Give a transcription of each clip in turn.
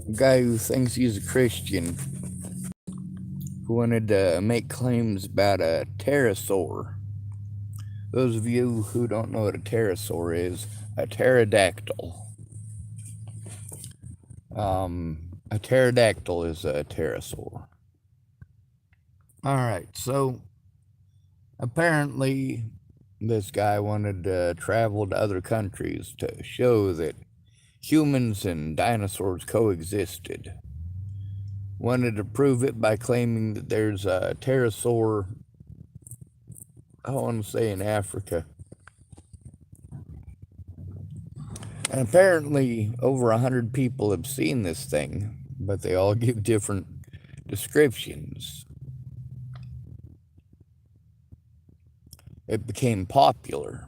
A guy who thinks he's a Christian who wanted to make claims about a pterosaur. Those of you who don't know what a pterosaur is, a pterodactyl. A pterodactyl is a pterosaur. Alright, so apparently this guy wanted to travel to other countries to show that humans and dinosaurs coexisted. Wanted to prove it by claiming that there's a pterosaur, I want to say in Africa. And apparently over 100 people have seen this thing, but they all give different descriptions. It became popular.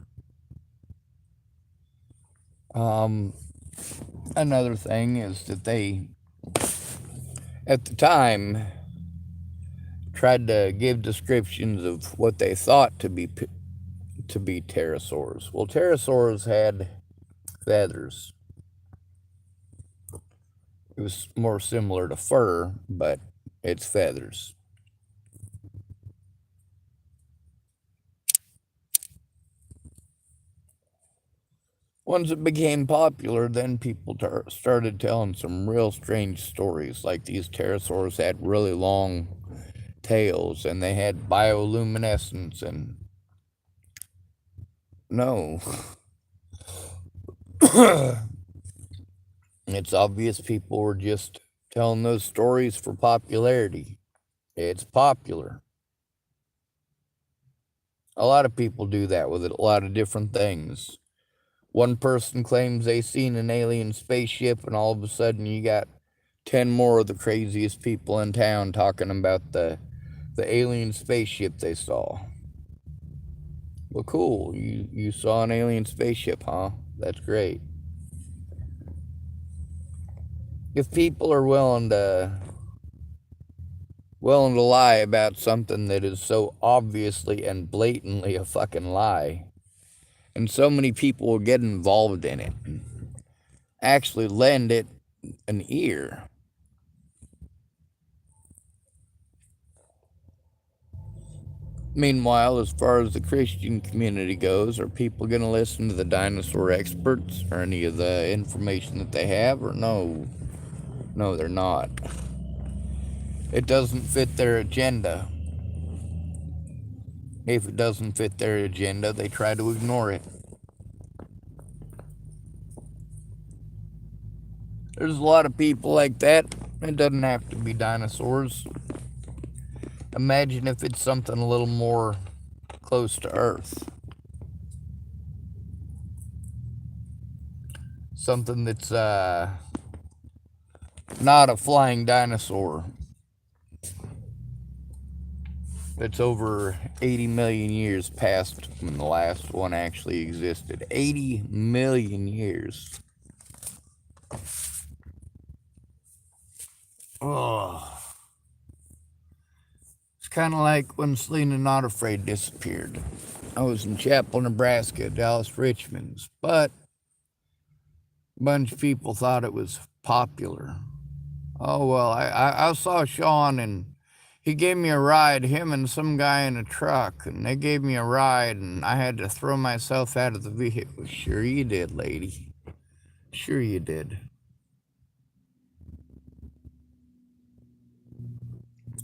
Another thing is that they, at the time, tried to give descriptions of what they thought to be pterosaurs. Well, pterosaurs had feathers. It was more similar to fur, but it's feathers. Once it became popular, then people started telling some real strange stories, like these pterosaurs had really long tails and they had bioluminescence and no. It's obvious people were just telling those stories for popularity. It's popular. A lot of people do that with a lot of different things. One person claims they seen an alien spaceship, and all of a sudden you got 10 more of the craziest people in town talking about the alien spaceship they saw. Well, cool. You saw an alien spaceship, huh? That's great. If people are willing to lie about something that is so obviously and blatantly a fucking lie, and so many people will get involved in it, actually lend it an ear. Meanwhile, as far as the Christian community goes, are people going to listen to the dinosaur experts or any of the information that they have, or no? No, they're not. It doesn't fit their agenda. If it doesn't fit their agenda, they try to ignore it. There's a lot of people like that. It doesn't have to be dinosaurs. Imagine if it's something a little more close to Earth. Something that's not a flying dinosaur. It's over 80 million years past when the last one actually existed. 80 million years. Oh. It's kind of like when Selena Not Afraid disappeared. I was in Chapel, Nebraska, Dallas Richmonds, but a bunch of people thought it was popular. Oh, well, I saw Sean and he gave me a ride, him and some guy in a truck, and they gave me a ride, and I had to throw myself out of the vehicle. Sure you did, lady. Sure you did.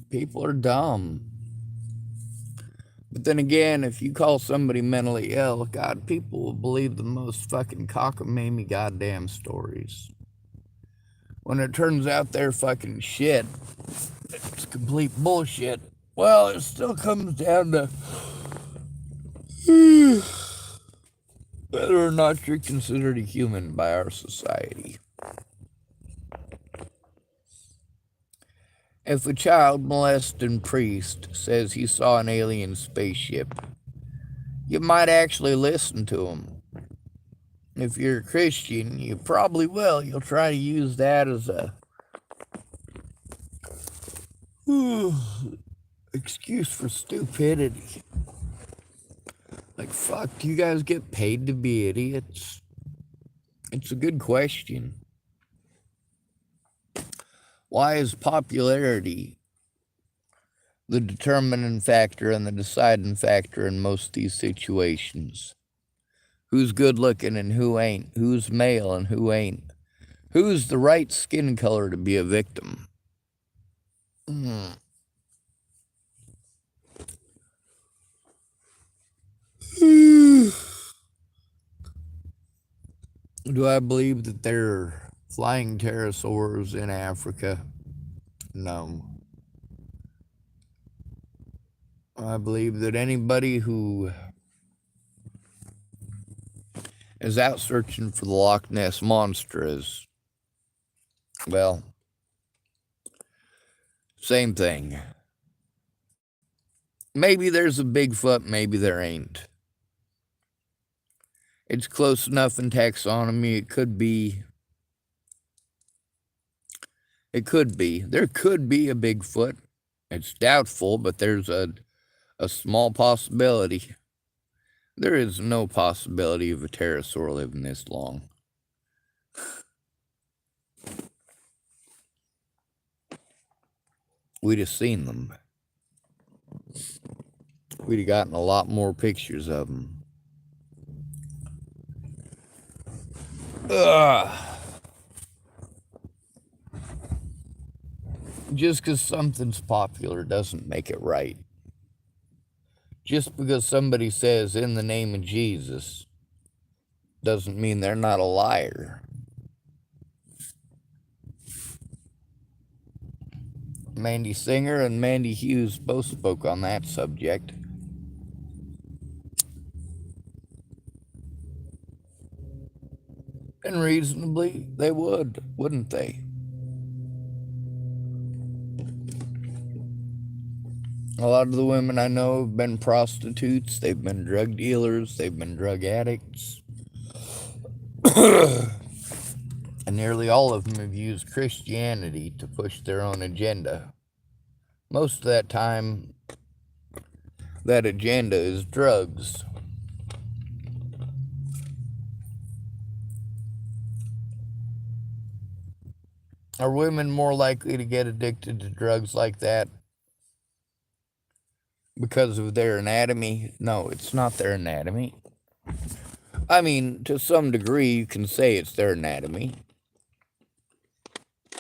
People are dumb. But then again, if you call somebody mentally ill, God, people will believe the most fucking cockamamie goddamn stories. When it turns out they're fucking shit, it's complete bullshit. Well, it still comes down to whether or not you're considered a human by our society. If a child molesting priest says he saw an alien spaceship, you might actually listen to him. If you're a Christian, you probably will. You'll try to use that as a excuse for stupidity. Like, fuck, do you guys get paid to be idiots? It's a good question. Why is popularity the determining factor and the deciding factor in most of these situations? Who's good looking and who ain't? Who's male and who ain't? Who's the right skin color to be a victim? Do I believe that there are flying pterosaurs in Africa? No. I believe that anybody who is out searching for the Loch Ness Monster is, well, same thing. Maybe there's a Bigfoot, maybe there ain't. It's close enough in taxonomy. It could be. There could be a Bigfoot. It's doubtful, but there's a small possibility. There is no possibility of a pterosaur living this long. We'd have seen them. We'd have gotten a lot more pictures of them. Just because something's popular doesn't make it right. Just because somebody says in the name of Jesus doesn't mean they're not a liar. Mandy Singer and Mandy Hughes both spoke on that subject. And reasonably, they would, wouldn't they? A lot of the women I know have been prostitutes, they've been drug dealers, they've been drug addicts. And nearly all of them have used Christianity to push their own agenda. Most of that time, that agenda is drugs. Are women more likely to get addicted to drugs like that because of their anatomy? No, it's not their anatomy. I mean, to some degree, you can say it's their anatomy.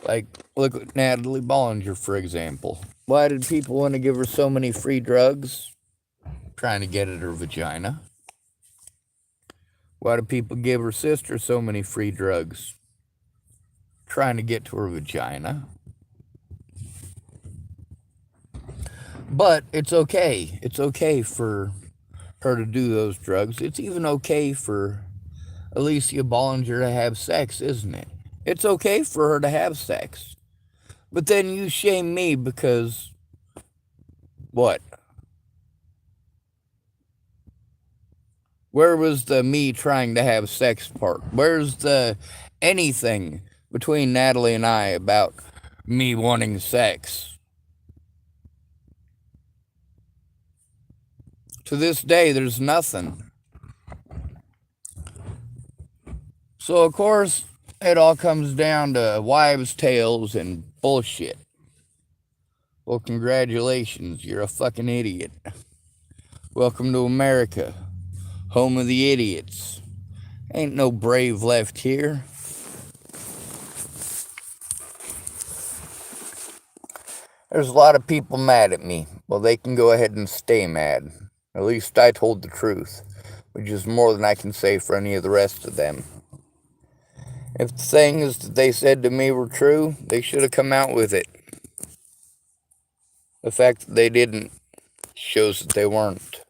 Like, look at Natalie Bollinger, for example. Why did people want to give her so many free drugs? Trying to get at her vagina. Why do people give her sister so many free drugs? Trying to get to her vagina. But it's okay. It's okay for her to do those drugs. It's even okay for Alicia Bollinger to have sex, isn't it? It's okay for her to have sex. But then you shame me because what? Where was the me trying to have sex part? Where's the anything between Natalie and I about me wanting sex? To this day, there's nothing. So, of course, it all comes down to wives' tales and bullshit. Well, congratulations, you're a fucking idiot. Welcome to America, home of the idiots. Ain't no brave left here. There's a lot of people mad at me. Well, they can go ahead and stay mad. At least I told the truth, which is more than I can say for any of the rest of them. If the things that they said to me were true, they should have come out with it. The fact that they didn't shows that they weren't.